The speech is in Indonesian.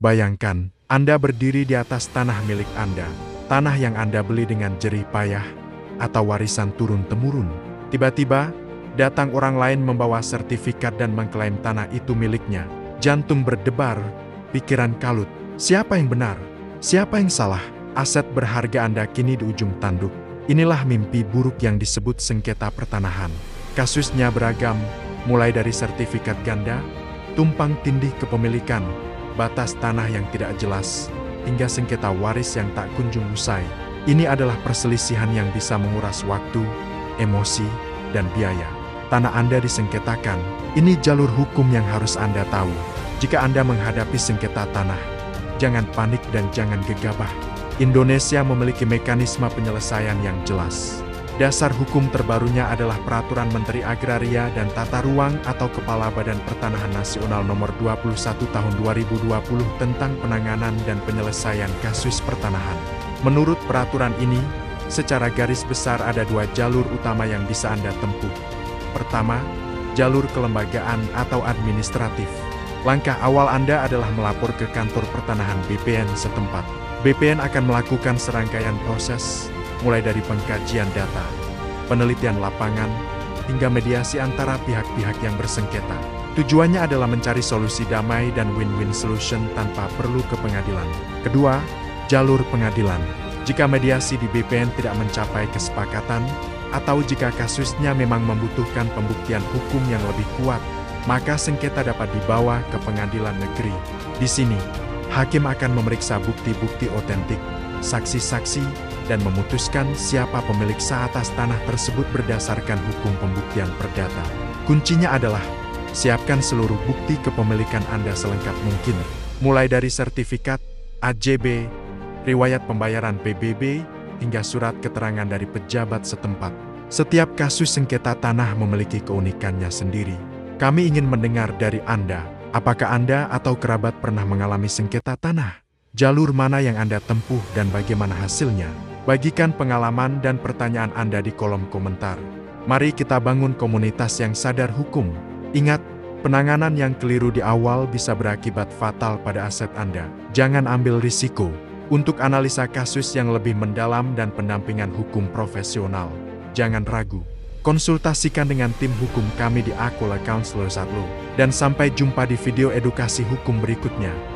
Bayangkan, Anda berdiri di atas tanah milik Anda, tanah yang Anda beli dengan jerih payah, atau warisan turun-temurun. Tiba-tiba, datang orang lain membawa sertifikat dan mengklaim tanah itu miliknya. Jantung berdebar, pikiran kalut. Siapa yang benar? Siapa yang salah? Aset berharga Anda kini di ujung tanduk. Inilah mimpi buruk yang disebut sengketa pertanahan. Kasusnya beragam, mulai dari sertifikat ganda, tumpang tindih kepemilikan, batas tanah yang tidak jelas, hingga sengketa waris yang tak kunjung usai. Ini adalah perselisihan yang bisa menguras waktu, emosi, dan biaya. Tanah Anda disengketakan, ini jalur hukum yang harus Anda tahu. Jika Anda menghadapi sengketa tanah, jangan panik dan jangan gegabah. Indonesia memiliki mekanisme penyelesaian yang jelas. Dasar hukum terbarunya adalah Peraturan Menteri Agraria dan Tata Ruang atau Kepala Badan Pertanahan Nasional Nomor 21 Tahun 2020 tentang penanganan dan penyelesaian kasus pertanahan. Menurut peraturan ini, secara garis besar ada dua jalur utama yang bisa Anda tempuh. Pertama, jalur kelembagaan atau administratif. Langkah awal Anda adalah melapor ke kantor pertanahan BPN setempat. BPN akan melakukan serangkaian proses, mulai dari pengkajian data, penelitian lapangan, hingga mediasi antara pihak-pihak yang bersengketa. Tujuannya adalah mencari solusi damai dan win-win solution tanpa perlu ke pengadilan. Kedua, jalur pengadilan. Jika mediasi di BPN tidak mencapai kesepakatan, atau jika kasusnya memang membutuhkan pembuktian hukum yang lebih kuat, maka sengketa dapat dibawa ke pengadilan negeri. Di sini, hakim akan memeriksa bukti-bukti otentik, saksi-saksi, dan memutuskan siapa pemilik sah atas tanah tersebut berdasarkan hukum pembuktian perdata. Kuncinya adalah, siapkan seluruh bukti kepemilikan Anda selengkap mungkin, mulai dari sertifikat, AJB, riwayat pembayaran PBB, hingga surat keterangan dari pejabat setempat. Setiap kasus sengketa tanah memiliki keunikannya sendiri. Kami ingin mendengar dari Anda, apakah Anda atau kerabat pernah mengalami sengketa tanah? Jalur mana yang Anda tempuh dan bagaimana hasilnya? Bagikan pengalaman dan pertanyaan Anda di kolom komentar. Mari kita bangun komunitas yang sadar hukum. Ingat, penanganan yang keliru di awal bisa berakibat fatal pada aset Anda. Jangan ambil risiko. Untuk analisa kasus yang lebih mendalam dan pendampingan hukum profesional, jangan ragu. Konsultasikan dengan tim hukum kami di Akola Counselors at Law. Dan sampai jumpa di video edukasi hukum berikutnya.